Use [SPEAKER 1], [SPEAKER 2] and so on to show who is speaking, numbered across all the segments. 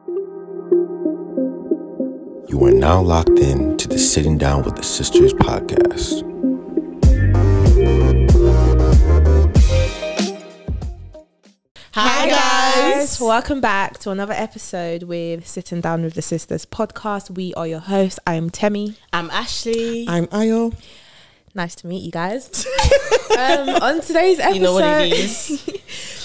[SPEAKER 1] You are now locked in to the Sitting Down with the Sisters podcast.
[SPEAKER 2] Hi guys, welcome back to another episode with Sitting Down with the Sisters podcast. We are your hosts. I'm Temi.
[SPEAKER 3] I'm Ashley.
[SPEAKER 4] I'm Ayo.
[SPEAKER 2] Nice to meet you guys. On today's episode,
[SPEAKER 3] you know what it is.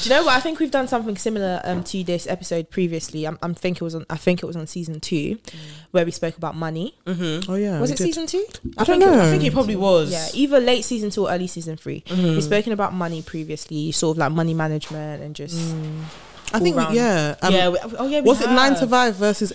[SPEAKER 2] Do you know what? I think we've done something similar to this episode previously. I think it was on season 2, where we spoke about money.
[SPEAKER 4] Oh yeah,
[SPEAKER 2] was it season 2?
[SPEAKER 4] I don't know.
[SPEAKER 3] I think it probably was.
[SPEAKER 2] Yeah, either late season 2 or early season 3. We've spoken about money previously, sort of like money management and just.
[SPEAKER 4] I think was it 9 to 5 versus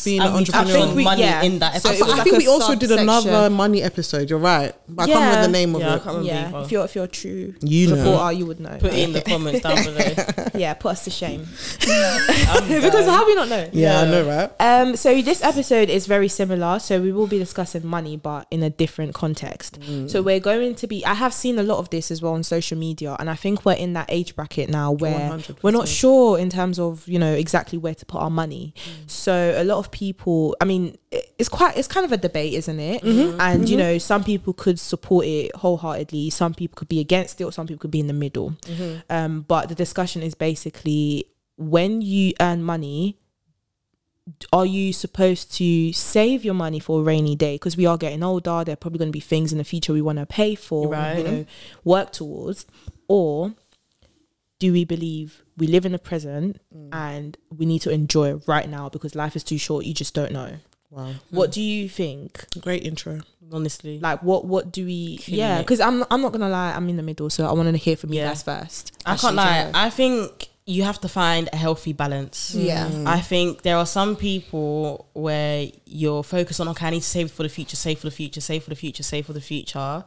[SPEAKER 4] being an entrepreneur?
[SPEAKER 3] I think money in that episode.
[SPEAKER 4] I think we also did another money episode. You're right. I can't remember the name of it.
[SPEAKER 3] I can't remember
[SPEAKER 2] if you're a true
[SPEAKER 4] supporter,
[SPEAKER 2] you would know.
[SPEAKER 3] Put it in the comments down below.
[SPEAKER 2] Yeah, put us to shame. Because how do we not know?
[SPEAKER 4] Yeah, I know, right?
[SPEAKER 2] So this episode is very similar. So we will be discussing money, but in a different context. So we're going to be. I have seen a lot of this as well on social media, and I think we're in that age bracket now where 100%. We're not sure in terms of, you know, exactly where to put our money. So a lot of people, I mean, it's kind of a debate, isn't it? And you know, some people could support it wholeheartedly, some people could be against it, or some people could be in the middle. But the discussion is basically, when you earn money, are you supposed to save your money for a rainy day? Because we are getting older, there are probably going to be things in the future we want to pay for, you know, work towards. Or do we believe we live in the present and we need to enjoy it right now because life is too short? You just don't know.
[SPEAKER 4] Wow.
[SPEAKER 2] What do you think?
[SPEAKER 4] Great intro.
[SPEAKER 3] Honestly,
[SPEAKER 2] like what do we? Yeah, because I'm not gonna lie, I'm in the middle, so I want to hear from you guys first.
[SPEAKER 3] I can't lie. I think you have to find a healthy balance.
[SPEAKER 2] Yeah.
[SPEAKER 3] I think there are some people where you're focused on, okay, I need to save for the future, save for the future, save for the future, save for the future.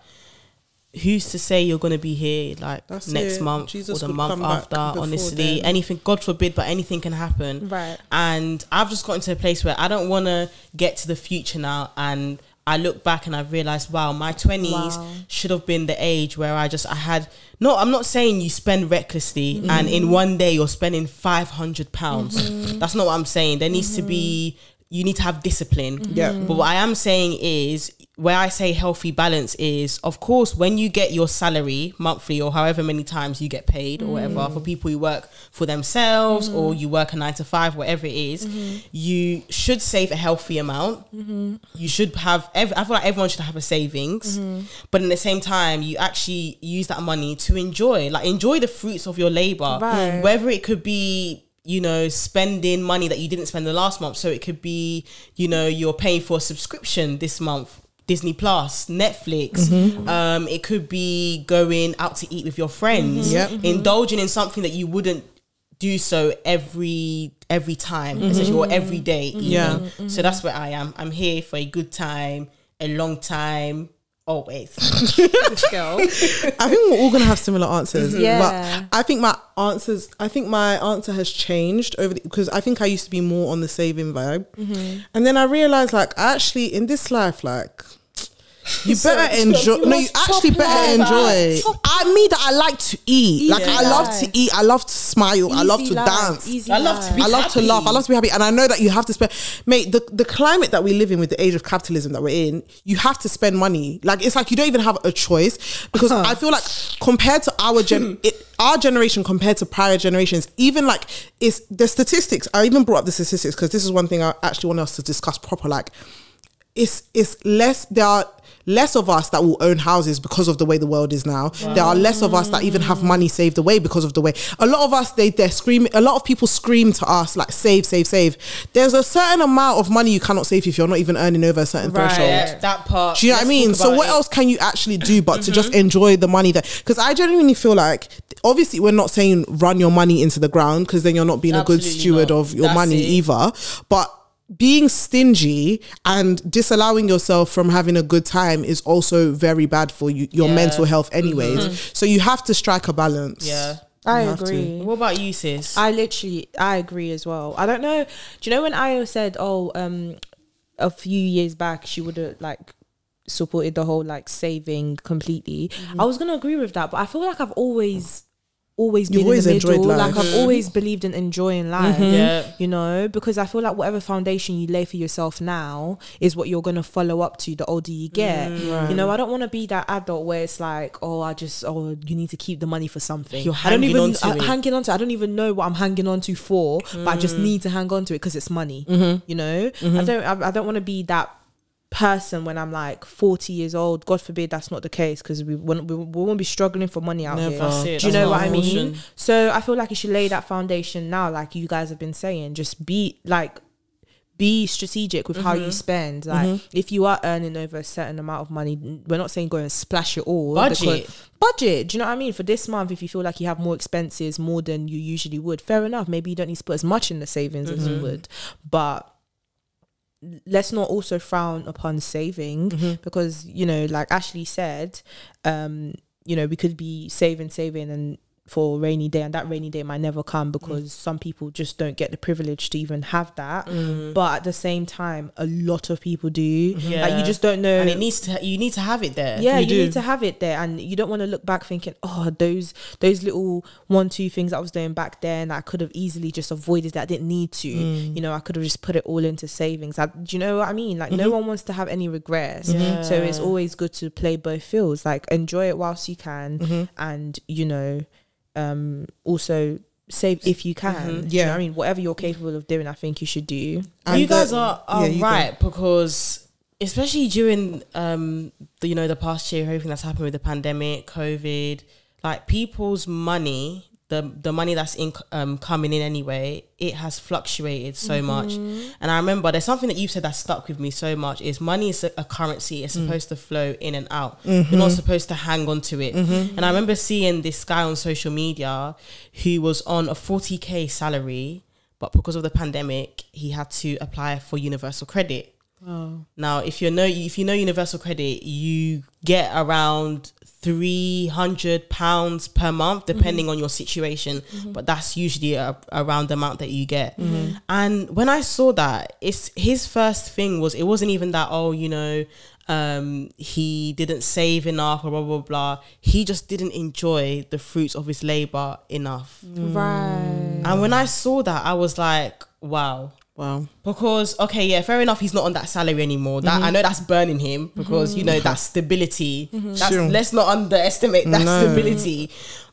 [SPEAKER 3] Who's to say you're going to be here like next month or the month after? Honestly, anything, God forbid, but anything can happen.
[SPEAKER 2] Right.
[SPEAKER 3] And I've just gotten to a place where I don't want to get to the future now and I look back and I've realised, wow, my 20s should have been the age where I'm not saying you spend recklessly and in one day you're spending £500. That's not what I'm saying. There needs to be, you need to have discipline.
[SPEAKER 4] Yeah.
[SPEAKER 3] But what I am saying is, where I say healthy balance is, of course, when you get your salary monthly or however many times you get paid or whatever, for people who work for themselves or you work a 9 to 5, whatever it is, you should save a healthy amount. You should have, I feel like everyone should have a savings, but in the same time, you actually use that money to enjoy the fruits of your labor, whether it could be, you know, spending money that you didn't spend the last month. So it could be, you know, you're paying for a subscription this month, Disney Plus, Netflix. It could be going out to eat with your friends, indulging in something that you wouldn't do so every time, essentially, or every day even. So that's where I am. I'm here for a good time, a long time, always.
[SPEAKER 2] Girl.
[SPEAKER 4] I think we're all gonna have similar answers.
[SPEAKER 2] Yeah.
[SPEAKER 4] But I think my answer has changed because I think I used to be more on the saving vibe. And then I realized, like, actually in this life, like, you better enjoy. You actually better enjoy. I like to eat. Like, I love to eat. I love to smile. I love to dance.
[SPEAKER 3] I love to be happy.
[SPEAKER 4] To laugh. I love to be happy. And I know that you have to spend, mate, the climate that we live in with the age of capitalism that we're in, you have to spend money. Like, it's like you don't even have a choice, because I feel like compared to our generation compared to prior generations, even like, it's the statistics. I even brought up the statistics because this is one thing I actually want us to discuss proper. Like, it's less, there are less of us that will own houses because of the way the world is now. There are less of us that even have money saved away because of the way. A lot of us, they're screaming, a lot of people scream to us like, save, save, save. There's a certain amount of money you cannot save if you're not even earning over a certain threshold.
[SPEAKER 3] Yeah, that part.
[SPEAKER 4] Do you know what I mean? So what else can you actually do but to just enjoy the money that, because I genuinely feel like, obviously we're not saying run your money into the ground, because then you're not being a good steward of your money either. But being stingy and disallowing yourself from having a good time is also very bad for you, your mental health anyways. So you have to strike a balance.
[SPEAKER 2] I agree.
[SPEAKER 3] What about you, sis?
[SPEAKER 2] I agree as well. I don't know. Do you know when Ayo said, a few years back she would have like supported the whole like saving completely? I was gonna agree with that, but I feel like I've always always been
[SPEAKER 4] always
[SPEAKER 2] in the middle.
[SPEAKER 4] enjoyed life.
[SPEAKER 2] Like I've always believed in enjoying life.
[SPEAKER 3] Yeah.
[SPEAKER 2] You know, because I feel like whatever foundation you lay for yourself now is what you're gonna follow up to the older you get. You know, I don't want to be that adult where it's like, you need to keep the money for something.
[SPEAKER 3] You're
[SPEAKER 2] I don't
[SPEAKER 3] hanging
[SPEAKER 2] even
[SPEAKER 3] on to it.
[SPEAKER 2] hanging on to. I don't even know what I'm hanging on to for, but I just need to hang on to it because it's money. You know, I don't want to be that person when I'm like 40 years old. God forbid that's not the case, because we won't be struggling for money out here.
[SPEAKER 3] That's it.
[SPEAKER 2] Do you
[SPEAKER 3] That's
[SPEAKER 2] know
[SPEAKER 3] not
[SPEAKER 2] what I mean?
[SPEAKER 3] emotion.
[SPEAKER 2] So I feel like you should lay that foundation now, like you guys have been saying. Just be strategic with how you spend. Like if you are earning over a certain amount of money, we're not saying go and splash it all.
[SPEAKER 3] Budget.
[SPEAKER 2] Do you know what I mean? For this month, if you feel like you have more expenses, more than you usually would, fair enough. Maybe you don't need to put as much in the savings as you would, but let's not also frown upon saving, because, you know, like Ashley said, you know, we could be saving and for a rainy day, and that rainy day might never come because some people just don't get the privilege to even have that. But at the same time, a lot of people do. Like you just don't know,
[SPEAKER 3] and you need to have it there.
[SPEAKER 2] Yeah, you need to have it there, and you don't want to look back thinking, oh, those little 1-2 things I was doing back then, I could have easily just avoided that. I didn't need to. You know, I could have just put it all into savings. Do you know what I mean? Like no one wants to have any regrets. So it's always good to play both fields. Like enjoy it whilst you can, and you know, also save if you can. Do you know what I mean? Whatever you're capable of doing, I think you should do.
[SPEAKER 3] And you guys are right, because especially during the past year, everything that's happened with the pandemic, COVID, like people's money, the money that's coming in anyway, it has fluctuated so much. And I remember there's something that you've said that stuck with me so much, is money is a currency. It's supposed to flow in and out. You're not supposed to hang on to it. And I remember seeing this guy on social media who was on a 40k salary, but because of the pandemic, he had to apply for universal credit. Now, if you know universal credit, you get around £300 per month, depending on your situation, but that's usually around the amount that you get. And when I saw that, his first thing was, it wasn't even that, he didn't save enough or blah blah blah. He just didn't enjoy the fruits of his labor enough.
[SPEAKER 2] Right.
[SPEAKER 3] And when I saw that, I was like, wow. Because fair enough, he's not on that salary anymore. That I know that's burning him, because you know that stability. Let's not underestimate that stability.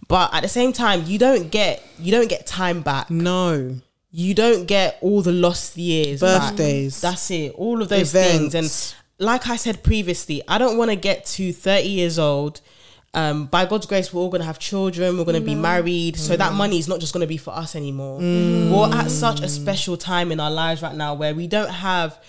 [SPEAKER 3] But at the same time, you don't get time back.
[SPEAKER 4] No,
[SPEAKER 3] you don't get all the lost years,
[SPEAKER 4] birthdays.
[SPEAKER 3] That's it. All of those things. And like I said previously, I don't want to get to 30 years old. By God's grace, we're all going to have children, we're going to be married, so that money is not just going to be for us anymore. We're at such a special time in our lives right now where we don't have,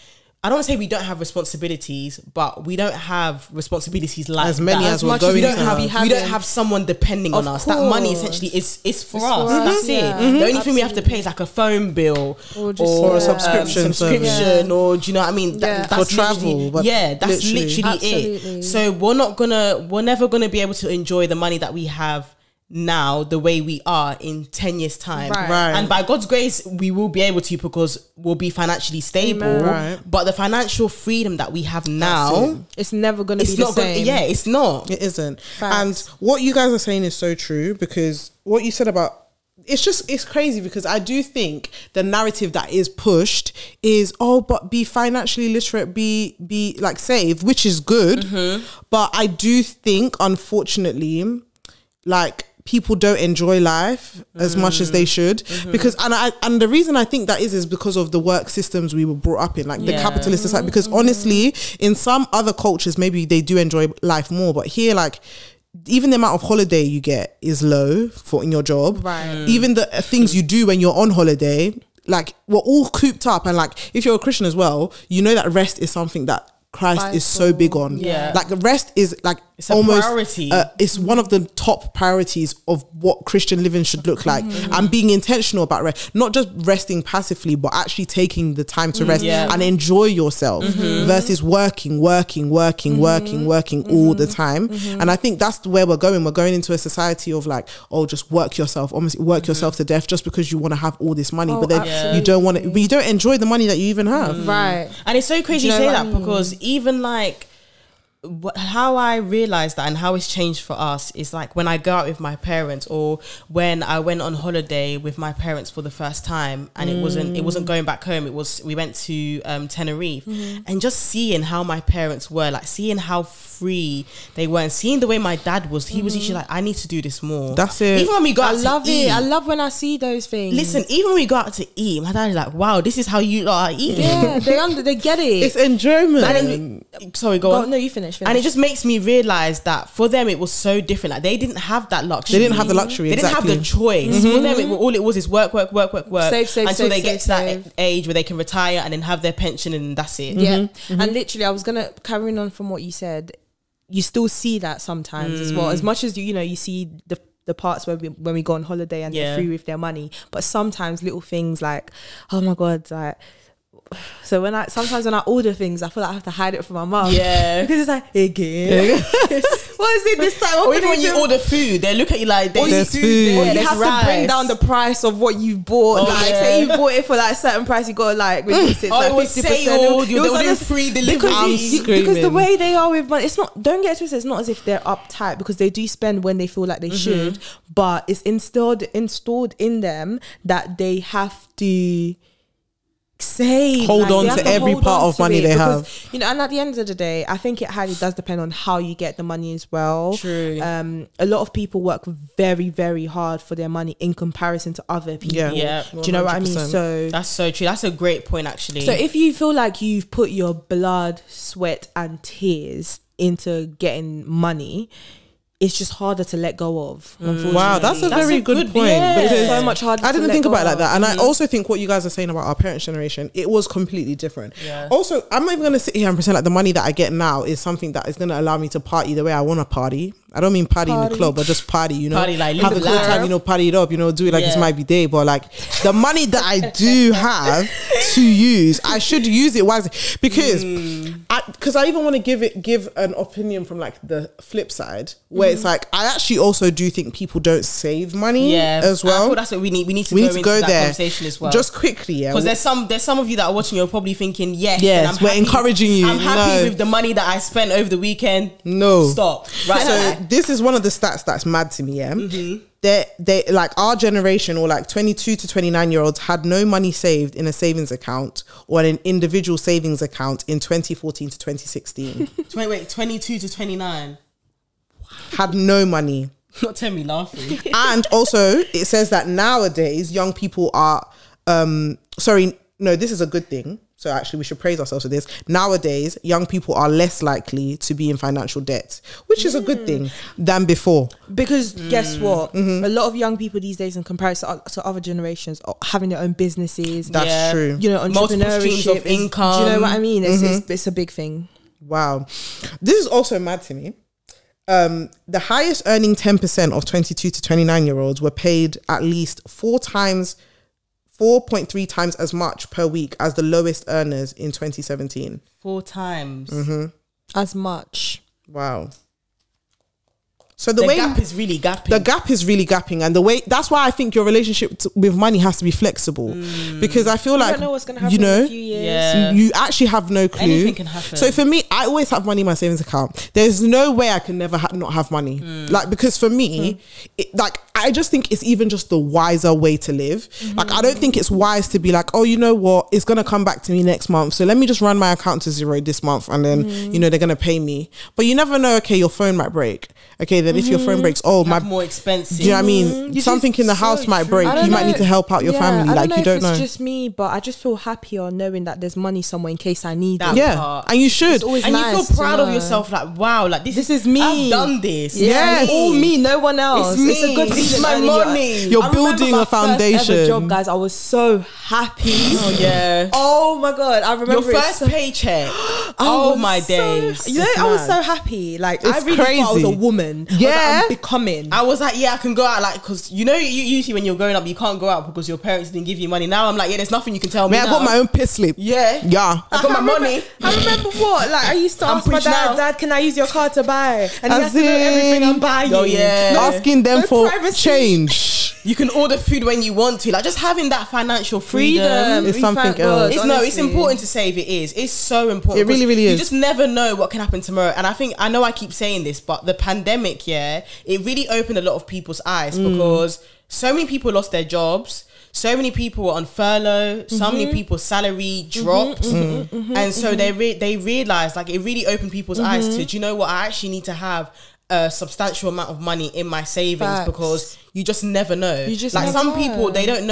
[SPEAKER 3] I don't want to say we don't have responsibilities, but we don't have responsibilities like
[SPEAKER 4] as many
[SPEAKER 3] that.
[SPEAKER 4] as we're going to have.
[SPEAKER 3] We don't have someone depending on us. That money essentially is for us. That's it. The only thing we have to pay is like a phone bill or
[SPEAKER 4] a subscription
[SPEAKER 3] or do you know what I mean? That's
[SPEAKER 4] for travel. But
[SPEAKER 3] that's literally it. So we're never gonna be able to enjoy the money that we have now the way we are in 10 years time,
[SPEAKER 4] right.
[SPEAKER 3] And by God's grace we will be able to, because we'll be financially stable. But the financial freedom that we have now,
[SPEAKER 2] it's never going to be the same.
[SPEAKER 3] It's not.
[SPEAKER 4] It isn't.
[SPEAKER 2] Facts.
[SPEAKER 4] And what you guys are saying is so true, because what you said about, it's crazy, because I do think the narrative that is pushed is, but be financially literate, be like save, which is good. But I do think, unfortunately, like, people don't enjoy life as much as they should, because and the reason I think that is because of the work systems we were brought up in, like the capitalist society. Because honestly, in some other cultures maybe they do enjoy life more, but here, like, even the amount of holiday you get is low for in your job. Even the things you do when you're on holiday, like, we're all cooped up. And like, if you're a Christian as well, you know that rest is something that Christ is so big on. Like, rest is like,
[SPEAKER 3] it's a
[SPEAKER 4] almost
[SPEAKER 3] priority.
[SPEAKER 4] It's one of the top priorities of what Christian living should look like, and being intentional about rest, not just resting passively, but actually taking the time to rest and enjoy yourself, versus working all the time. And I think that's where we're going into a society of like, just work yourself, almost work yourself to death, just because you want to have all this money, but then you don't want it, but you don't enjoy the money that you even have.
[SPEAKER 2] Right.
[SPEAKER 3] And it's so crazy you say that, because even like how I realized that and how it's changed for us is like when I go out with my parents, or when I went on holiday with my parents for the first time, and it wasn't going back home. We went to Tenerife, and just seeing how my parents were, like seeing how free they were, and seeing the way my dad was. He was usually like, I need to do this more.
[SPEAKER 4] That's it.
[SPEAKER 3] Even when we go out to eat,
[SPEAKER 2] I love when I see those things.
[SPEAKER 3] Listen, even when we go out to eat, my dad is like, wow, this is how you lot are eating.
[SPEAKER 2] Yeah, they get it.
[SPEAKER 4] It's enjoyment.
[SPEAKER 3] Sorry, go on.
[SPEAKER 2] No, you finish.
[SPEAKER 3] And it just makes me realize that for them it was so different. Like they didn't have that luxury.
[SPEAKER 4] They didn't have the luxury.
[SPEAKER 3] They didn't have the choice. For them, all it was is work,
[SPEAKER 2] Save,
[SPEAKER 3] until they get to that
[SPEAKER 2] save.
[SPEAKER 3] age where they can retire and then have their pension, and that's it.
[SPEAKER 2] Yeah, and literally, I was gonna carry on from what you said. You still see that sometimes as well. As much as you see the parts where when we go on holiday and they're free with their money, but sometimes little things like, oh my god, like. So sometimes when I order things, I feel like I have to hide it from my mum. Yeah, because it's like, again. What is it this time?
[SPEAKER 3] Or even when you order food, they look at you like,
[SPEAKER 4] there's food.
[SPEAKER 2] Or you have to bring down the price of what you've bought. Say you bought it for like a certain price, you got to like reduce it.
[SPEAKER 3] It was sale. You're doing free delivery.
[SPEAKER 2] Because the way they are with money, it's not. Don't get twisted. It's not as if they're uptight, because they do spend when they feel like they should. But it's installed in them that they have to save,
[SPEAKER 4] hold on to every part of money they have,
[SPEAKER 2] and at the end of the day, I think it highly does depend on how you get the money as well.
[SPEAKER 3] True.
[SPEAKER 2] A lot of people work very, very hard for their money in comparison to other people.
[SPEAKER 3] Yeah.
[SPEAKER 2] Do you know what I mean? So
[SPEAKER 3] that's so true. That's a great point, actually.
[SPEAKER 2] So if you feel like you've put your blood, sweat and tears into getting money, it's just harder to let go of.
[SPEAKER 4] Wow, that's a very good point.
[SPEAKER 2] Yeah.
[SPEAKER 4] Because
[SPEAKER 2] it's so much harder.
[SPEAKER 4] I didn't
[SPEAKER 2] to
[SPEAKER 4] think
[SPEAKER 2] let
[SPEAKER 4] about it
[SPEAKER 2] go
[SPEAKER 4] like that,
[SPEAKER 2] of.
[SPEAKER 4] and I also think what you guys are saying about our parents' generation, it was completely different. Yeah. Also, I'm not even going to sit here and pretend like the money that I get now is something that is going to allow me to party the way I want to party. I don't mean party in the club, but just party.
[SPEAKER 3] Party like
[SPEAKER 4] have a good time. Party it up. Do it like it's my day. But like the money that I do have to use, I should use it wisely, because I even want to give an opinion from like the flip side, where it's like I actually also do think people don't save money as well.
[SPEAKER 3] I thought that's what we need. We need to go that conversation as well.
[SPEAKER 4] Just quickly,
[SPEAKER 3] because there's some of you that are watching. You're probably thinking,
[SPEAKER 4] yes, we're encouraging you.
[SPEAKER 3] I'm happy with the money that I spent over the weekend.
[SPEAKER 4] No,
[SPEAKER 3] stop. Right.
[SPEAKER 4] So this is one of the stats that's mad to me. Yeah. They like our generation, or like 22 to 29-year-olds, had no money saved in a savings account or an individual savings account in 2014 to 2016.
[SPEAKER 3] 22 to 29
[SPEAKER 4] had no money.
[SPEAKER 3] Not tell me laughing.
[SPEAKER 4] And also it says that nowadays young people are this is a good thing. So actually we should praise ourselves for this. Nowadays, young people are less likely to be in financial debt, which is a good thing, than before.
[SPEAKER 2] Because guess what? A lot of young people these days, in comparison to other generations, are having their own businesses.
[SPEAKER 4] That's true.
[SPEAKER 2] Entrepreneurship,
[SPEAKER 3] multiple streams of income.
[SPEAKER 2] Do you know what I mean? It's a big thing.
[SPEAKER 4] Wow. This is also mad to me. The highest earning 10% of 22 to 29-year-olds were paid at least 4.3 times as much per week as the lowest earners in 2017.
[SPEAKER 3] 4 times
[SPEAKER 2] as much.
[SPEAKER 4] Wow. So
[SPEAKER 3] the gap is really gapping.
[SPEAKER 4] The gap is really gapping, and the way that's why I think your relationship with money has to be flexible, because I feel like
[SPEAKER 2] don't know what's going to happen in a few years.
[SPEAKER 4] You actually have no clue.
[SPEAKER 3] Anything can happen.
[SPEAKER 4] So for me, I always have money in my savings account. There's no way I can never not have money. Like, because for me, I just think it's even just the wiser way to live. Like, I don't think it's wise to be like, oh, you know what, it's gonna come back to me next month, so let me just run my account to zero this month, and then they're gonna pay me. But you never know. Okay, your phone might break. Okay, then if your phone breaks,
[SPEAKER 3] more expensive.
[SPEAKER 4] Do you know what I mean? Something in the house might break. You might need to help out your family. Like, you don't know.
[SPEAKER 2] It's just me, but I just feel happier knowing that there's money somewhere in case I need it.
[SPEAKER 4] And you should.
[SPEAKER 2] And
[SPEAKER 3] you feel proud of yourself. Like, wow, like this is me. I've done this.
[SPEAKER 2] Yes, all me, no one else.
[SPEAKER 3] It's me.
[SPEAKER 2] It's a good thing.
[SPEAKER 3] It's my money.
[SPEAKER 4] You're building a foundation.
[SPEAKER 2] First ever job, guys. I was so happy.
[SPEAKER 3] Oh yeah.
[SPEAKER 2] Oh my god, I remember
[SPEAKER 3] your first paycheck. Oh my days.
[SPEAKER 2] I was so happy. Like, I really thought I was a woman.
[SPEAKER 4] Yeah.
[SPEAKER 2] I'm becoming.
[SPEAKER 3] I was like, I can go out, like, because you usually when you're growing up, you can't go out because your parents didn't give you money. Now I'm like, there's nothing you can tell me.
[SPEAKER 4] I got my own piss slip.
[SPEAKER 3] Yeah.
[SPEAKER 4] I
[SPEAKER 3] got my money.
[SPEAKER 2] I remember what? Like, I used to ask my dad, can I use your card to buy? And he has to know everything I'm buying.
[SPEAKER 3] Oh yeah.
[SPEAKER 4] Asking them for change.
[SPEAKER 3] You can order food when you want to. Like, just having that financial freedom
[SPEAKER 4] is something else.
[SPEAKER 3] It's important to say if it is. It's so important.
[SPEAKER 4] It really, really is.
[SPEAKER 3] You just never know what can happen tomorrow. And I know I keep saying this, but the pandemic, it really opened a lot of people's eyes because so many people lost their jobs. So many people were on furlough. So many people's salary dropped. And so they realized, like, it really opened people's eyes to, do you know what? I actually need to have a substantial amount of money in my savings because you just never know. Like, some people, they didn't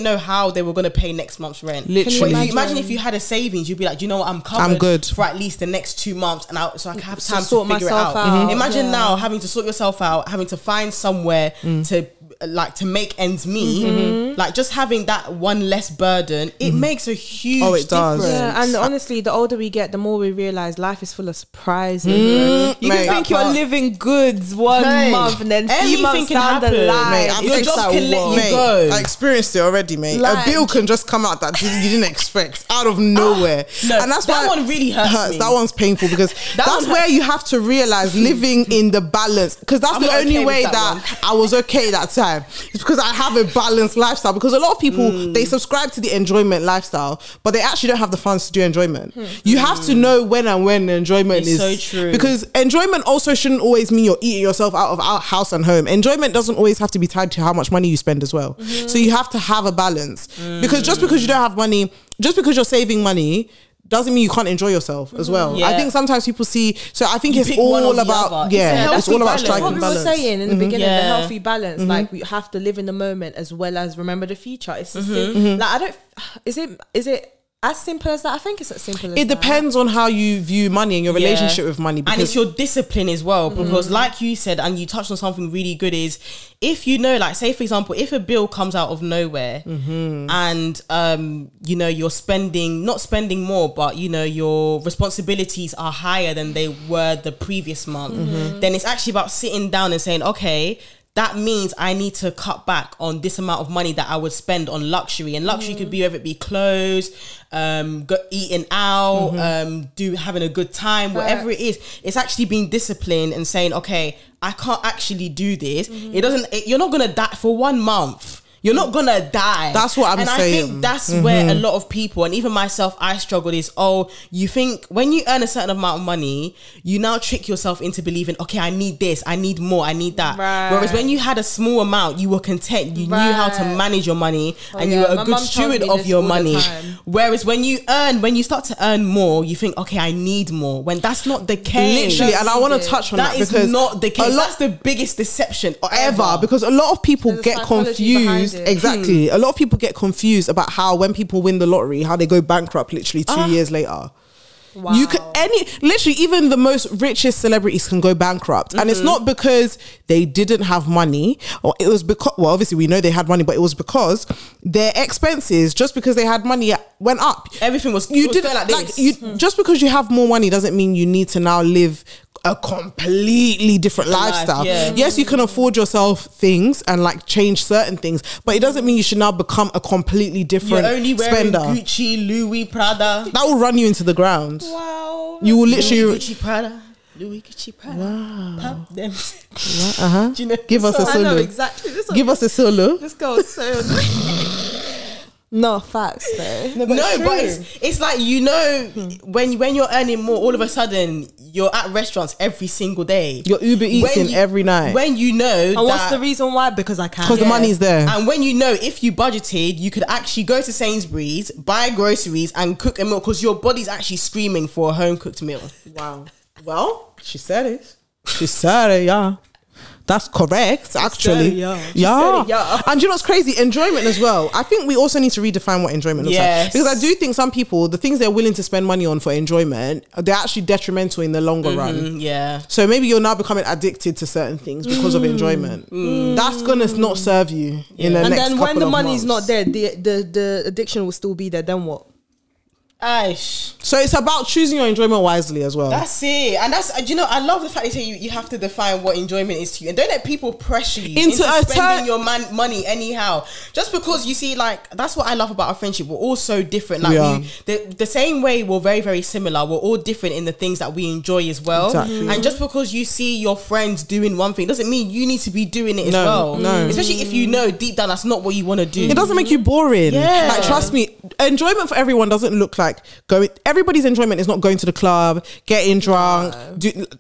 [SPEAKER 3] know how they were going to pay next month's rent.
[SPEAKER 4] Literally.
[SPEAKER 3] But imagine if you had a savings, you'd be like, do you know what? I'm covered.
[SPEAKER 4] I'm good
[SPEAKER 3] for at least the next 2 months, and so I can have time to
[SPEAKER 2] sort
[SPEAKER 3] figure it
[SPEAKER 2] myself
[SPEAKER 3] out.
[SPEAKER 2] out.
[SPEAKER 3] Imagine now having to sort yourself out, having to find somewhere to make ends meet. Like, just having that one less burden, it makes a huge difference.
[SPEAKER 2] Yeah, and honestly, the older we get, the more we realize life is full of surprises. You can think you're living goods one month, and then few months down the line,
[SPEAKER 3] your job can let you go.
[SPEAKER 4] I experienced it already, mate.
[SPEAKER 2] Like,
[SPEAKER 4] a bill can just come out that you didn't expect out of nowhere.
[SPEAKER 3] And that's that one really hurts me.
[SPEAKER 4] That one's painful because that's where you have to realize living in the balance, because that's the only way that I was okay that time. It's because I have a balanced lifestyle, because a lot of people, they subscribe to the enjoyment lifestyle, but they actually don't have the funds to do enjoyment. You have to know when enjoyment is
[SPEAKER 3] so true,
[SPEAKER 4] because enjoyment also shouldn't always mean you're eating yourself out of our house and home. Enjoyment doesn't always have to be tied to how much money you spend as well. So you have to have a balance, because just because you don't have money, just because you're saving money, doesn't mean you can't enjoy yourself as well. I think sometimes people see, so I think it's all about it's all about striking balance.
[SPEAKER 2] What we were saying in the beginning, the healthy balance, like, we have to live in the moment as well as remember the future. It's like, I don't, is it as simple as that? I think it's as simple as
[SPEAKER 4] it depends on how you view money and your relationship with money,
[SPEAKER 3] and it's your discipline as well, because like you said, and you touched on something really good, is if you know, like, say for example, if a bill comes out of nowhere and you know, you're not spending more, but you know, your responsibilities are higher than they were the previous month, then it's actually about sitting down and saying, okay, that means I need to cut back on this amount of money that I would spend on luxury. And luxury could be whether it be clothes, eating out, having a good time, whatever it is. It's actually being disciplined and saying, okay, I can't actually do this. You're not gonna die for 1 month. You're not gonna die.
[SPEAKER 4] That's what I'm saying.
[SPEAKER 3] And I think that's where a lot of people, and even myself, I struggled, is, you think when you earn a certain amount of money, you now trick yourself into believing, okay, I need this, I need more, I need that. Whereas when you had a small amount, you were content, you knew how to manage your money, and you were a good steward of your money. Whereas when you start to earn more, you think, okay, I need more, when that's not the case.
[SPEAKER 4] Literally, and I want to touch on that because
[SPEAKER 3] that is not the case. That's the biggest deception ever.
[SPEAKER 4] Because a lot of people get confused. Exactly. A lot of people get confused about how when people win the lottery, how they go bankrupt literally 2 years later.
[SPEAKER 2] Wow.
[SPEAKER 4] You could literally even the most richest celebrities can go bankrupt, and it's not because they didn't have money, or it was because, well, obviously we know they had money, but it was because their expenses, just because they had money, went up.
[SPEAKER 3] Everything was like this.
[SPEAKER 4] Just because you have more money doesn't mean you need to now live a completely different lifestyle. Yes, you can afford yourself things and like change certain things, but it doesn't mean you should now become a completely different
[SPEAKER 3] You're only wearing
[SPEAKER 4] spender.
[SPEAKER 3] Gucci, Louis, Prada.
[SPEAKER 4] That will run you into the ground.
[SPEAKER 2] Wow.
[SPEAKER 4] You will literally
[SPEAKER 3] Gucci, Prada. Louis, Gucci, Prada.
[SPEAKER 4] Wow.
[SPEAKER 3] Pump them.
[SPEAKER 4] Do you know, give us a solo.
[SPEAKER 2] I know exactly.
[SPEAKER 4] Give us a solo.
[SPEAKER 2] This girl's so no facts though.
[SPEAKER 3] No, but it's like, you know, when you're earning more, all of a sudden you're at restaurants every single day.
[SPEAKER 4] Your Uber Eats in every night.
[SPEAKER 3] When you know,
[SPEAKER 2] and what's the reason why? Because I can.
[SPEAKER 4] Because the money's there.
[SPEAKER 3] And when you know, if you budgeted, you could actually go to Sainsbury's, buy groceries, and cook a meal, because your body's actually screaming for a home cooked meal.
[SPEAKER 4] Wow. Well, she said it. She said it. Yeah. That's correct, actually. Yeah. And you know what's crazy? Enjoyment as well. I think we also need to redefine what enjoyment looks like. Because I do think some people, the things they're willing to spend money on for enjoyment, they're actually detrimental in the longer run.
[SPEAKER 3] Yeah.
[SPEAKER 4] So maybe you're now becoming addicted to certain things because of enjoyment. That's going to not serve you in the next couple of months.
[SPEAKER 2] And then when the money's not there, the addiction will still be there. Then what?
[SPEAKER 4] So it's about choosing your enjoyment wisely as well.
[SPEAKER 3] That's it. And that's, you know, I love the fact they say you have to define what enjoyment is to you. And don't let people pressure you into spending your money anyhow. Just because you see, like, that's what I love about our friendship. We're all so different. Like, the same way we're very, very similar. We're all different in the things that we enjoy as well. Exactly. And just because you see your friends doing one thing doesn't mean you need to be doing it as well. No. Especially if you know deep down that's not what you want to do.
[SPEAKER 4] It doesn't make you boring. Yeah. Like, trust me, enjoyment for everyone doesn't look like going. Everybody's enjoyment is not going to the club, getting drunk.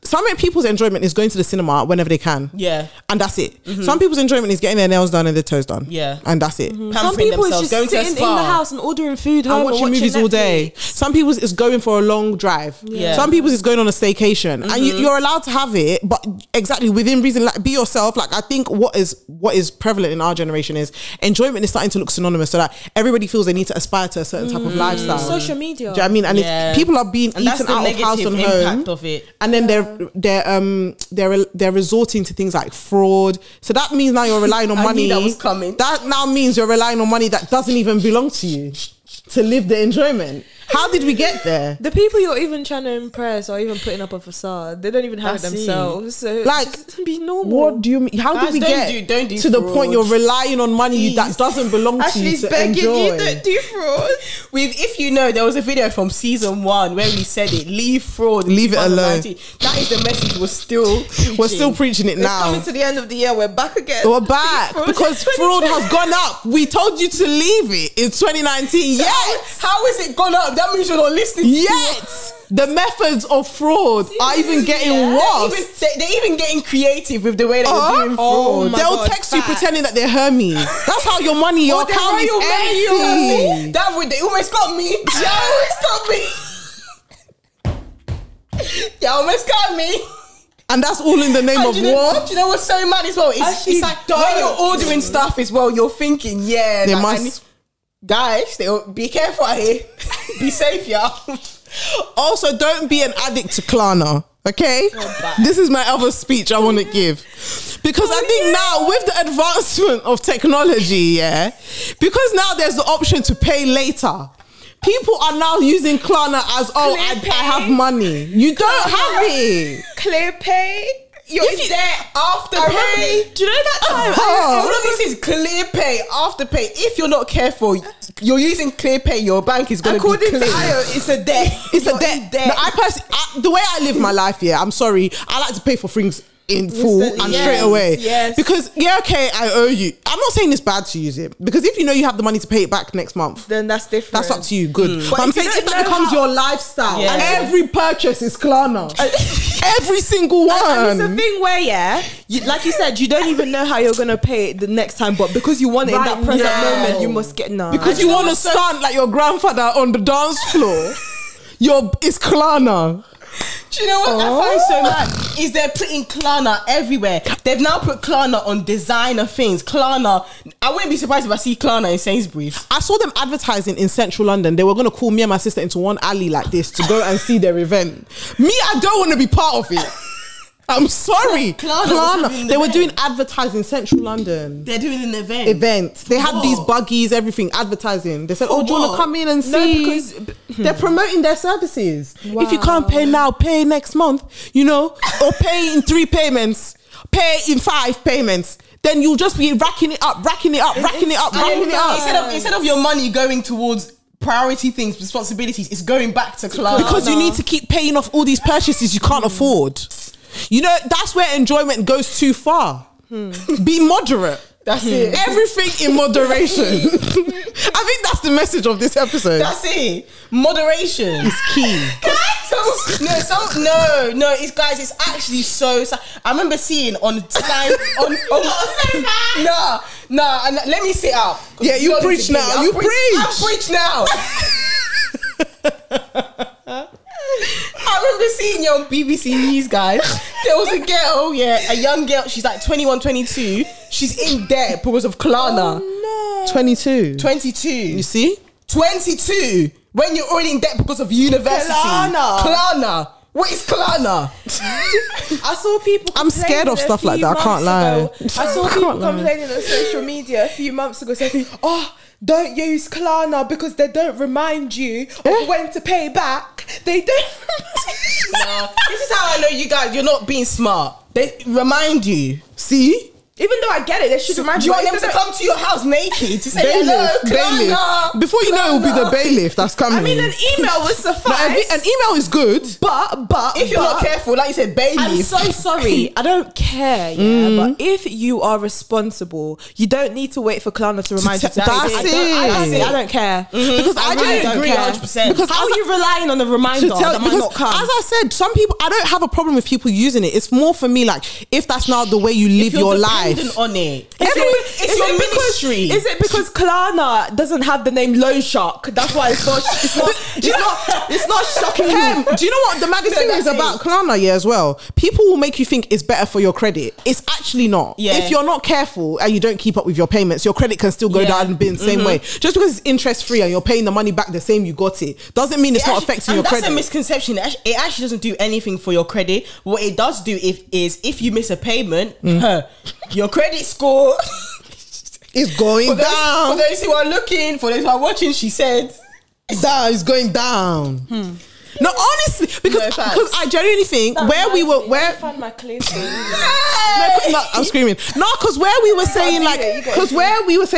[SPEAKER 4] Some people's enjoyment is going to the cinema whenever they can. Yeah. And that's it. Some people's enjoyment is getting their nails done and their toes done. Yeah. And that's it.
[SPEAKER 2] Some people is just going sitting in the house and ordering food home and watching movies all day.
[SPEAKER 4] Some people is going for a long drive. Yeah. Some people is going on a staycation. And you're allowed to have it, but exactly within reason. Like, be yourself. Like, I think what is prevalent in our generation is enjoyment is starting to look synonymous, so that everybody feels they need to aspire to a certain type of lifestyle.
[SPEAKER 2] Social media.
[SPEAKER 4] Do you know what I mean? And it's, people are being eaten out of house and home
[SPEAKER 3] of it.
[SPEAKER 4] And then they're resorting to things like fraud. So that means now you're relying on money.
[SPEAKER 3] I knew that was coming.
[SPEAKER 4] That now means you're relying on money that doesn't even belong to you to live the enjoyment. How did we get there?
[SPEAKER 2] The people you're even trying to impress or even putting up a facade, they don't even have it themselves. So
[SPEAKER 4] like,
[SPEAKER 2] just be normal.
[SPEAKER 4] What do you mean? How did we get to the point you're relying on money that doesn't belong to you to enjoy?
[SPEAKER 3] You don't do fraud. If you know, there was a video from season 1 where we said it: leave fraud,
[SPEAKER 4] leave it alone.
[SPEAKER 3] That is the message we're still preaching
[SPEAKER 4] it now.
[SPEAKER 2] It's coming to the end of the year. We're back again.
[SPEAKER 4] We're back because fraud has gone up. We told you to leave it in 2019. Yes.
[SPEAKER 3] How is it gone up? That means you're not listening.
[SPEAKER 4] Yes. The methods of fraud are even getting worse.
[SPEAKER 3] They're even getting creative with the way that you're doing fraud.
[SPEAKER 4] They'll text you pretending that they're Hermes. That's how your money, your account is empty.
[SPEAKER 3] They almost got me. You almost got me.
[SPEAKER 4] And that's all in the name of what?
[SPEAKER 3] Do you know what's so mad as well? It's like when you're ordering stuff as well, you're thinking,
[SPEAKER 4] they must.
[SPEAKER 3] Guys, be careful out here. Be safe, y'all.
[SPEAKER 4] Also, don't be an addict to Klarna, okay? This is my other speech I want to give. Because I think now, with the advancement of technology, because now there's the option to pay later. People are now using Klarna as, I have money. You don't have it.
[SPEAKER 2] Clear pay.
[SPEAKER 3] You're there after pay.
[SPEAKER 2] Do you know that time?
[SPEAKER 3] All of this is clear pay, after pay. If you're not careful, you're using clear pay, your bank is going to be clear.
[SPEAKER 2] According to Ayo, it's a debt.
[SPEAKER 4] It's a debt. No, the way I live my life, I'm sorry, I like to pay for things in full and straight away. Yes. Because, I owe you. I'm not saying it's bad to use it. Because if you know you have the money to pay it back next month,
[SPEAKER 2] then that's different.
[SPEAKER 4] That's up to you. Good. But I'm saying if that becomes your lifestyle, every purchase is Klarna. Every single one.
[SPEAKER 2] And it's a thing where, like you said, you don't even know how you're going to pay it the next time. But because you want it in that present moment, you must get
[SPEAKER 4] because you want to stand like your grandfather on the dance floor. It's Klarna.
[SPEAKER 3] Do you know what I find so mad? Is they're putting Klarna everywhere. They've now put Klarna on designer things. Klarna. I wouldn't be surprised if I see Klarna in Sainsbury's.
[SPEAKER 4] I saw them advertising in central London. They were going to call me and my sister into one alley like this to go and see their event. Me, I don't want to be part of it. I'm sorry. Klarna. They were doing advertising in central London.
[SPEAKER 3] They're doing an event.
[SPEAKER 4] They had these buggies, everything, advertising. They said, do you want to come in and see? Because they're promoting their services. Wow. If you can't pay now, pay next month, or pay in 3 payments, pay in 5 payments. Then you'll just be racking it up.
[SPEAKER 3] Instead of your money going towards priority things, responsibilities, it's going back to Klarna.
[SPEAKER 4] Because you need to keep paying off all these purchases you can't afford. That's where enjoyment goes too far. Be moderate.
[SPEAKER 3] That's it.
[SPEAKER 4] Everything in moderation. I think that's the message of this episode.
[SPEAKER 3] That's it. Moderation
[SPEAKER 4] is key.
[SPEAKER 3] It's actually so. I remember seeing on time let me sit up.
[SPEAKER 4] Yeah, you preach now. You preach.
[SPEAKER 3] I preach now. I remember seeing you on BBC News, guys. There was a girl, a young girl. She's like 21, 22. She's in debt because of Klarna.
[SPEAKER 2] Oh, no.
[SPEAKER 4] 22.
[SPEAKER 3] You
[SPEAKER 4] see?
[SPEAKER 3] 22. When you're already in debt because of university. Klarna. What is Klarna?
[SPEAKER 2] I saw people.
[SPEAKER 4] I'm scared of stuff like that. I can't lie.
[SPEAKER 2] I saw people complaining on social media a few months ago saying, don't use Klarna because they don't remind you of when to pay back. They don't.
[SPEAKER 3] Nah, this is how I know you guys, you're not being smart. They remind you.
[SPEAKER 4] See?
[SPEAKER 2] Even though I get it, they should remind
[SPEAKER 3] Do
[SPEAKER 2] you.
[SPEAKER 3] you want them to come to your house naked to say hello,
[SPEAKER 4] bailiff. Before you know, it will be the bailiff that's coming.
[SPEAKER 2] I mean, an email would suffice.
[SPEAKER 4] An email is good,
[SPEAKER 2] but
[SPEAKER 3] if you're not careful, like you said, bailiff.
[SPEAKER 2] I'm so sorry. I don't care, but if you are responsible, you don't need to wait for Klarna to remind you.
[SPEAKER 4] That's it.
[SPEAKER 2] I don't care.
[SPEAKER 4] Because I
[SPEAKER 3] really
[SPEAKER 4] don't
[SPEAKER 3] agree
[SPEAKER 4] care.
[SPEAKER 3] 100%.
[SPEAKER 4] Because
[SPEAKER 2] how are you relying on the reminder that might not come?
[SPEAKER 4] As I said, some people, I don't have a problem with people using it. It's more for me, like, if that's not the way you live your life.
[SPEAKER 3] On it.
[SPEAKER 2] Is your ministry. Is it because Klarna doesn't have the name Loan Shark? That's why it's not shocking you.
[SPEAKER 4] Do you know what the magazine is about Klarna? Yeah, as well. People will make you think it's better for your credit. It's actually not.
[SPEAKER 3] Yeah.
[SPEAKER 4] If you're not careful and you don't keep up with your payments, your credit can still go down and be in the same way. Just because it's interest free and you're paying the money back the same you got it, doesn't mean it's not affecting your credit.
[SPEAKER 3] That's a misconception. It actually doesn't do anything for your credit. What it does do is if you miss a payment, your credit score
[SPEAKER 4] is going down.
[SPEAKER 3] For those who are looking, for those who are watching, she said,
[SPEAKER 4] it's going down. No, honestly, because I genuinely think
[SPEAKER 2] I found my cleansing.
[SPEAKER 4] No, I'm screaming. No, because where we were saying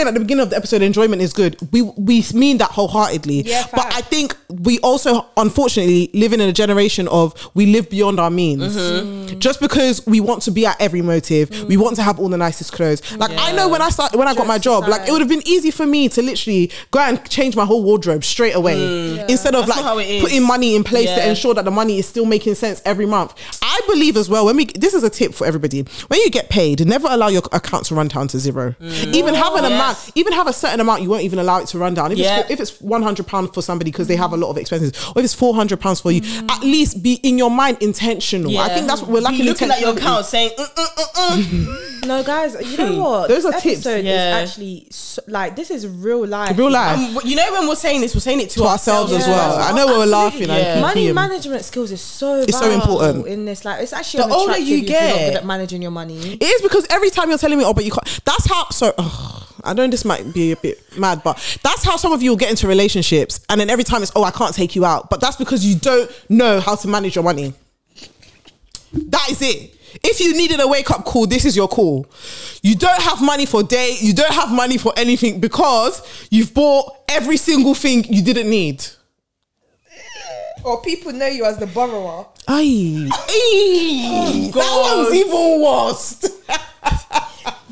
[SPEAKER 4] at the beginning of the episode, enjoyment is good. We mean that wholeheartedly.
[SPEAKER 2] Yeah,
[SPEAKER 4] but I think we also, unfortunately, living in a generation of we live beyond our means. Just because we want to be at every motive, we want to have all the nicest clothes. Like I know when I got my job, like it would have been easy for me to literally go and change my whole wardrobe straight away instead of putting money in place to ensure that the money is still making sense every month. I believe as well, this is a tip for everybody, when you get paid, never allow your account to run down to zero. Even have an amount, even have a certain amount, you won't even allow it to run down. If it's £100 for somebody because they have a lot of expenses, or if it's £400 for you, at least be in your mind intentional. I think that's what we're lacking.
[SPEAKER 3] Looking at your account saying
[SPEAKER 2] no guys, you know what,
[SPEAKER 4] those are tips.
[SPEAKER 2] Is actually like, this is real life.
[SPEAKER 3] You know, when we're saying this, we're saying it to ourselves
[SPEAKER 4] as well. I know we're laughing.
[SPEAKER 2] Money management skills is so
[SPEAKER 4] important
[SPEAKER 2] in this. Like, it's actually
[SPEAKER 3] the older you get,
[SPEAKER 2] if you're not good at managing your money.
[SPEAKER 4] It is, because every time you're telling me, but you can't. That's how. So I know this might be a bit mad, but that's how some of you will get into relationships, and then every time it's, I can't take you out, but that's because you don't know how to manage your money. That is it. If you needed a wake up call, this is your call. You don't have money for date. You don't have money for anything because you've bought every single thing you didn't need.
[SPEAKER 2] Or people know you as the borrower.
[SPEAKER 4] Aye. That one's even worse.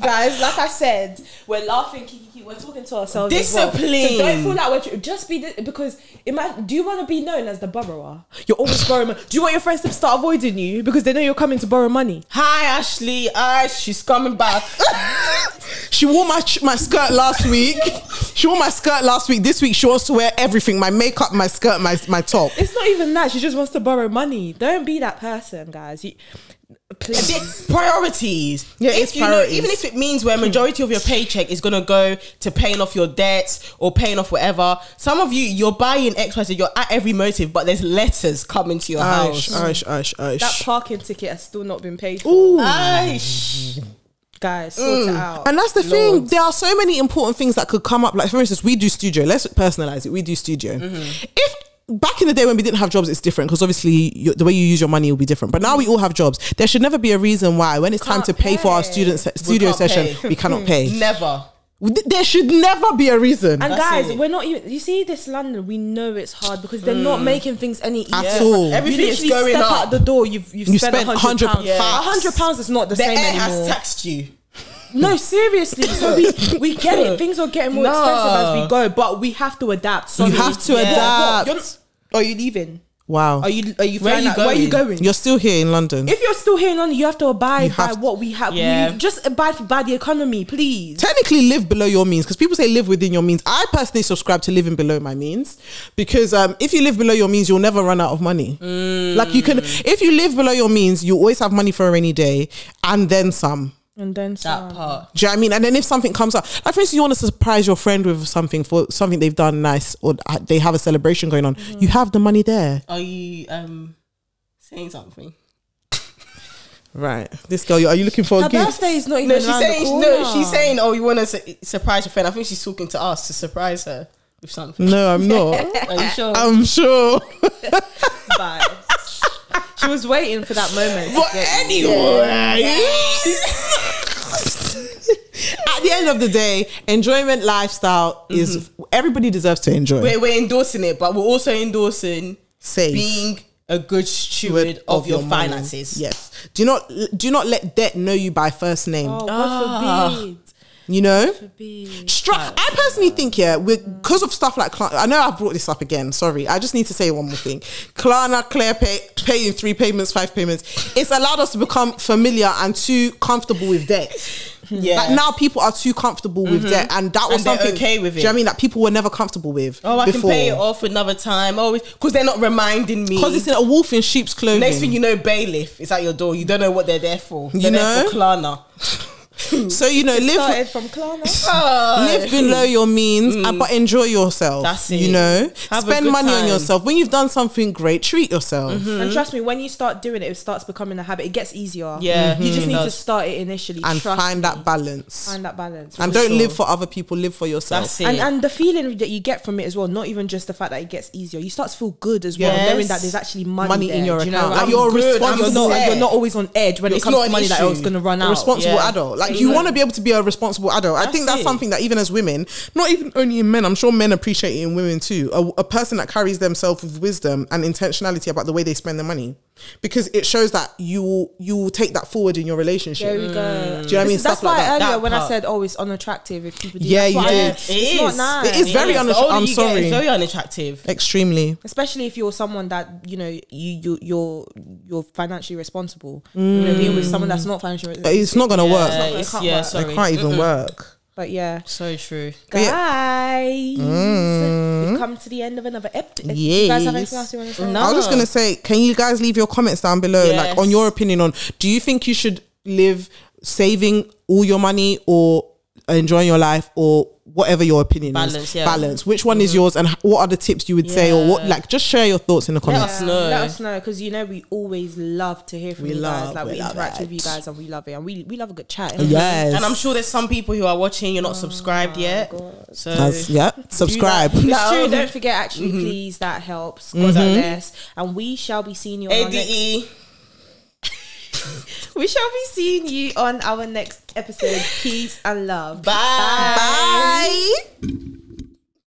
[SPEAKER 2] Guys, like I said, we're laughing, we're talking to ourselves.
[SPEAKER 3] Discipline.
[SPEAKER 2] So don't feel like we're just be because do you want to be known as the borrower? You're always borrowing money. Do you want your friends to start avoiding you because they know you're coming to borrow money?
[SPEAKER 3] Hi Ashley, she's coming back.
[SPEAKER 4] She wore my skirt last week. This week she wants to wear everything: my makeup, my skirt, my top.
[SPEAKER 2] It's not even that. She just wants to borrow money. Don't be that person, guys.
[SPEAKER 3] Please. Priorities.
[SPEAKER 4] Yeah, it's priorities.
[SPEAKER 3] Even if it means where majority of your paycheck is gonna go to paying off your debts or paying off whatever. Some of you're buying XYZ, you're at every motive, but there's letters coming to your house.
[SPEAKER 2] That parking ticket has still not been paid for.
[SPEAKER 4] Ooh.
[SPEAKER 2] Guys, sort it out.
[SPEAKER 4] And that's the thing. There are so many important things that could come up. Like, for instance, we do studio. Let's personalize it. We do studio. If back in the day when we didn't have jobs, it's different because obviously the way you use your money will be different. But now we all have jobs. There should never be a reason why when it's time to pay for our studio session, we cannot pay.
[SPEAKER 3] Never.
[SPEAKER 4] There should never be a reason.
[SPEAKER 2] And guys, we're not even, you see this London, we know it's hard because they're not making things any easier.
[SPEAKER 4] At all.
[SPEAKER 3] Everything is going
[SPEAKER 2] step
[SPEAKER 3] up.
[SPEAKER 2] Out the door, you've spent £100. £100 is not the same anymore.
[SPEAKER 3] The air has taxed you.
[SPEAKER 2] No, seriously. So we get it. Things are getting more expensive as we go, but we have to adapt.
[SPEAKER 4] So you have to adapt.
[SPEAKER 2] Are you leaving?
[SPEAKER 4] Wow.
[SPEAKER 2] Are you
[SPEAKER 3] Where are you going?
[SPEAKER 4] You're still here in London.
[SPEAKER 2] If you're still here in London, you have to abide by what we have. Just abide by the economy, please.
[SPEAKER 4] Technically live below your means, because people say live within your means. I personally subscribe to living below my means, because if you live below your means, you'll never run out of money. Like if you live below your means, you always have money for a rainy day and then some.
[SPEAKER 2] And then some.
[SPEAKER 3] That part.
[SPEAKER 4] Do you know what I mean? And then if something comes up, like for instance, you want to surprise your friend with something for something they've done nice, or they have a celebration going on, you have the money there.
[SPEAKER 3] Are you saying something?
[SPEAKER 4] Right. This girl, are you looking for a
[SPEAKER 2] Her
[SPEAKER 4] gift?
[SPEAKER 2] birthday is not even
[SPEAKER 3] No, she's
[SPEAKER 2] around
[SPEAKER 3] saying
[SPEAKER 2] the corner.
[SPEAKER 3] she's saying, oh, you want to surprise your friend. I think she's talking to us to surprise her with something.
[SPEAKER 4] No, I'm not.
[SPEAKER 3] Are you sure?
[SPEAKER 4] I'm sure.
[SPEAKER 2] Bye. She was waiting for that moment.
[SPEAKER 4] But anyway, at the end of the day, enjoyment lifestyle is everybody deserves to enjoy.
[SPEAKER 3] We're endorsing it, but we're also endorsing
[SPEAKER 4] Save.
[SPEAKER 3] being a good steward of your
[SPEAKER 4] money.
[SPEAKER 3] finances.
[SPEAKER 4] Yes. Do not let debt know you by first name.
[SPEAKER 2] Oh, God forbid.
[SPEAKER 4] You know?
[SPEAKER 2] Forbid.
[SPEAKER 4] I personally think, because of stuff like Klarna, I know I've brought this up again, sorry. I just need to say one more thing. Klarna, ClearPay, pay in 3 payments, 5 payments. It's allowed us to become familiar and too comfortable with debt.
[SPEAKER 3] Yeah.
[SPEAKER 4] Like now people are too comfortable with debt, and that was
[SPEAKER 3] And they're
[SPEAKER 4] something
[SPEAKER 3] okay with it.
[SPEAKER 4] Do you know what I mean? That people were never comfortable with.
[SPEAKER 3] Oh, I
[SPEAKER 4] before.
[SPEAKER 3] can pay it off another time. Oh, because they're not reminding me.
[SPEAKER 4] Because it's a wolf in sheep's clothing.
[SPEAKER 3] Next thing you know, bailiff is at your door. You don't know what they're there for.
[SPEAKER 4] You
[SPEAKER 3] They're
[SPEAKER 4] know?
[SPEAKER 3] there for Klarna.
[SPEAKER 4] So live
[SPEAKER 2] Started from Klarna.
[SPEAKER 4] live below your means, but enjoy yourself.
[SPEAKER 3] That's it.
[SPEAKER 4] You know,
[SPEAKER 3] Have a
[SPEAKER 4] spend
[SPEAKER 3] good
[SPEAKER 4] money on
[SPEAKER 3] time.
[SPEAKER 4] yourself. When you've done something great, treat yourself.
[SPEAKER 2] And trust me, when you start doing it, it starts becoming a habit. It gets easier.
[SPEAKER 3] Yeah.
[SPEAKER 2] You just
[SPEAKER 3] It
[SPEAKER 2] need to
[SPEAKER 3] does.
[SPEAKER 2] start it initially.
[SPEAKER 4] And
[SPEAKER 2] Trust
[SPEAKER 4] find
[SPEAKER 2] me.
[SPEAKER 4] that balance.
[SPEAKER 2] Find that balance.
[SPEAKER 4] And
[SPEAKER 2] for
[SPEAKER 4] don't
[SPEAKER 2] sure.
[SPEAKER 4] live for other people. Live for yourself.
[SPEAKER 3] That's it.
[SPEAKER 2] And the feeling that you get from it as well, not even just the fact that it gets easier. You start to feel good as well,
[SPEAKER 3] Yes.
[SPEAKER 2] knowing that there's actually money
[SPEAKER 4] in
[SPEAKER 2] there.
[SPEAKER 4] your
[SPEAKER 2] Do you know
[SPEAKER 4] account.
[SPEAKER 2] what
[SPEAKER 4] Like
[SPEAKER 2] I mean?
[SPEAKER 4] you're
[SPEAKER 3] good.
[SPEAKER 4] responsible.
[SPEAKER 2] You're not always on edge when it
[SPEAKER 3] It's
[SPEAKER 2] comes
[SPEAKER 3] not
[SPEAKER 2] to
[SPEAKER 3] an
[SPEAKER 2] money that
[SPEAKER 3] issue.
[SPEAKER 2] it's going to run
[SPEAKER 4] A
[SPEAKER 2] out.
[SPEAKER 4] responsible
[SPEAKER 3] Yeah.
[SPEAKER 4] adult. Like you want to be able to be a responsible adult. I think that's
[SPEAKER 3] it.
[SPEAKER 4] something that even as women, not even only in men, I'm sure men appreciate it in women too. A person that carries themselves with wisdom and intentionality about the way they spend their money, because it shows that you will take that forward in your relationship.
[SPEAKER 2] There we go.
[SPEAKER 4] Do you know what I mean?
[SPEAKER 2] That's
[SPEAKER 4] Stuff
[SPEAKER 2] why
[SPEAKER 4] like that.
[SPEAKER 2] earlier
[SPEAKER 3] That
[SPEAKER 2] when I
[SPEAKER 3] part.
[SPEAKER 2] said, "Oh, it's unattractive if people do."
[SPEAKER 4] Yeah,
[SPEAKER 2] that's
[SPEAKER 4] you
[SPEAKER 2] what I
[SPEAKER 4] did.
[SPEAKER 2] meant. It's
[SPEAKER 3] It
[SPEAKER 2] not
[SPEAKER 3] is.
[SPEAKER 2] nice.
[SPEAKER 4] It is very
[SPEAKER 3] The older
[SPEAKER 4] I'm
[SPEAKER 3] you get,
[SPEAKER 4] sorry.
[SPEAKER 3] it's very unattractive.
[SPEAKER 4] Extremely.
[SPEAKER 2] Especially if you're someone that you're financially responsible. You know, being with someone that's not financially responsible.
[SPEAKER 4] It's not gonna work.
[SPEAKER 2] It can't work.
[SPEAKER 3] sorry.
[SPEAKER 4] It can't even work.
[SPEAKER 2] But yeah,
[SPEAKER 3] So true.
[SPEAKER 2] guys, we've come to the end of another episode. You guys have anything else you want to say?
[SPEAKER 3] No.
[SPEAKER 4] I was just gonna say, can you guys leave your comments down below, like
[SPEAKER 3] Yes.
[SPEAKER 4] on your opinion on, do you think you should live saving all your money or enjoying your life, or whatever your opinion
[SPEAKER 3] Balance,
[SPEAKER 4] is?
[SPEAKER 3] yeah.
[SPEAKER 4] Balance. Which one is yours, and what are the tips you would say, or what?
[SPEAKER 3] Yeah.
[SPEAKER 4] Like, just share your thoughts in the comments.
[SPEAKER 3] us know.
[SPEAKER 2] Let us know, because we always love to hear from you guys. Like we
[SPEAKER 4] love
[SPEAKER 2] interact
[SPEAKER 4] it.
[SPEAKER 2] with you guys, and we love it, and we love a good chat.
[SPEAKER 4] Yes.
[SPEAKER 3] And I'm sure there's some people who are watching, you're not subscribed yet. So
[SPEAKER 4] Subscribe.
[SPEAKER 2] It's
[SPEAKER 3] No.
[SPEAKER 2] true. Don't forget, actually, please. That helps. God bless. And we shall be seeing you on our next.
[SPEAKER 3] ADE.
[SPEAKER 2] We shall be seeing you on our next episode. Peace and love.
[SPEAKER 3] Bye.
[SPEAKER 4] Bye.